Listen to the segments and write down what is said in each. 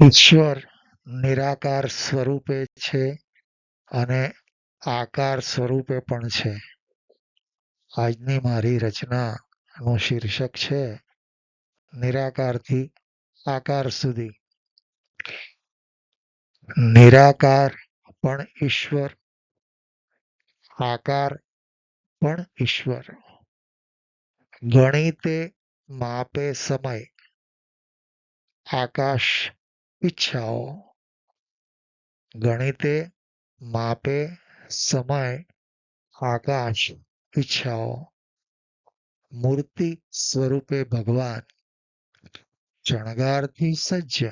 ઈશ્વર નિરાકાર સ્વરૂપે છે અને આકાર સ્વરૂપે પણ છે. આજની મારી રચનાનું શીર્ષક છે નિરાકારથી આકાર સુધી. નિરાકાર પણ ઈશ્વર, આકાર પણ ઈશ્વર. ગણિતે માપે સમય, આકાશ ઈચ્છાઓ. ગણિતે માપે સમય, આકાશ ઈચ્છાઓ. મૂર્તિ સ્વરૂપે ભગવાન, શણગારથી સજ્જ.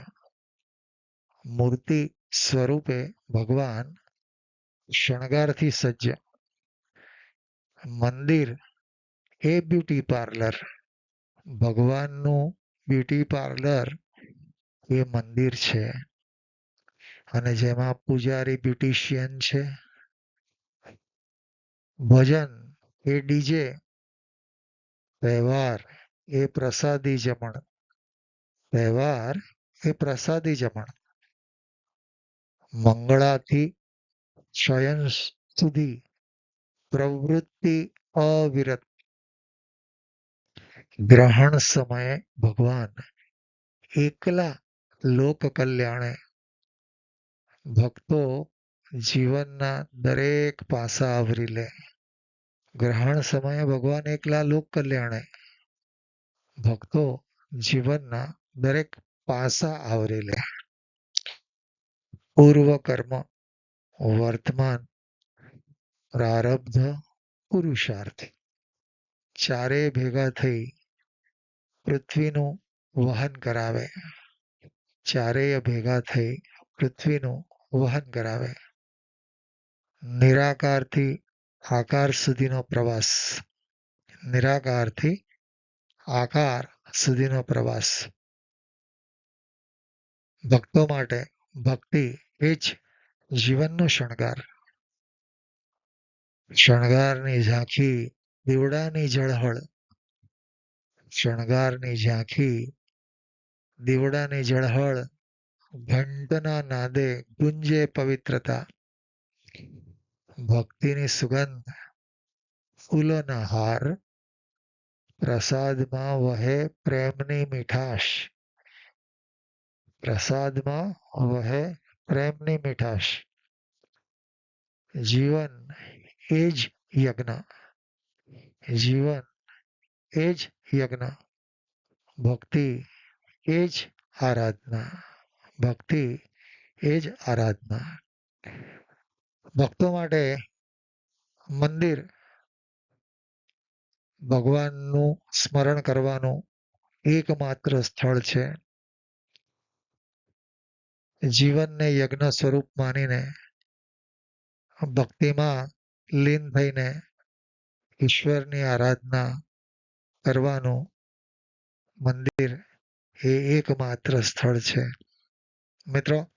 મૂર્તિ સ્વરૂપે ભગવાન, શણગારથી સજ્જ. મંદિર એ બ્યુટી પાર્લર. ભગવાનનું બ્યુટી પાર્લર એ મંદિર છે. અને જેમાં પૂજારી બ્યુટિશિયન છે. ભજન એ ડીજે. તહેવાર એ પ્રસાદી જમણ. તહેવાર એ પ્રસાદી જમણ. મંગળાથી શયન સુધી પ્રવૃત્તિ અવિરત. ગ્રહણ સમયે ભગવાન એકલા લોક કલ્યાણે. ભક્તો જીવનના દરેક પાસા આવરી લે. ગ્રહણ સમયે ભગવાન એકલા લોક કલ્યાણે. ભક્તો જીવનના દરેક પાસા આવરી લે. પૂર્વ કર્મ, વર્તમાન, પ્રારબ્ધ, પુરુષાર્થ ચારે ભેગા થઈ પૃથ્વીનું વહન કરાવે. ચારેય ભેગા થઈ પૃથ્વીનું વહન કરાવે. નિરાકારથી આકાર સુધીનો પ્રવાસ. નિરાકારથી આકાર સુધીનો પ્રવાસ. ભક્તો માટે ભક્તિ એ જ જીવનનો શણગાર. શણગારની ઝાંખી દીવડાની ઝળહળ. શણગારની ઝાંખી દીવડાની ઝળહળ. ઘંટના નાદે ગુંજે પવિત્રતા. ભક્તિની સુગંધ, ફૂલોના હાર. પ્રસાદમાં વહે પ્રેમની મીઠાશ. પ્રસાદમાં વહે પ્રેમની મીઠાશ. જીવન એ જ યજ્ઞ. જીવન એ જ યજ્ઞ. ભક્તિ એ જ આરાધના. ભક્તિ એ જ આરાધના. ભક્તો માટે મંદિર ભગવાનનું સ્મરણ કરવાનું એકમાત્ર સ્થળ છે. જીવનને યજ્ઞ સ્વરૂપ માનીને ભક્તિમાં લીન થઈને ઈશ્વરની આરાધના કરવાનું મંદિર એ એકમાત્ર સ્થળ છે. મિત્રો,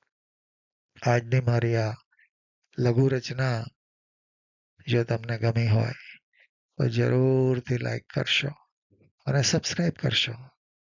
આજની મારી આ લઘુ રચના જો તમને ગમી હોય તો જરૂરથી લાઈક કરશો અને સબસ્ક્રાઈબ કરશો.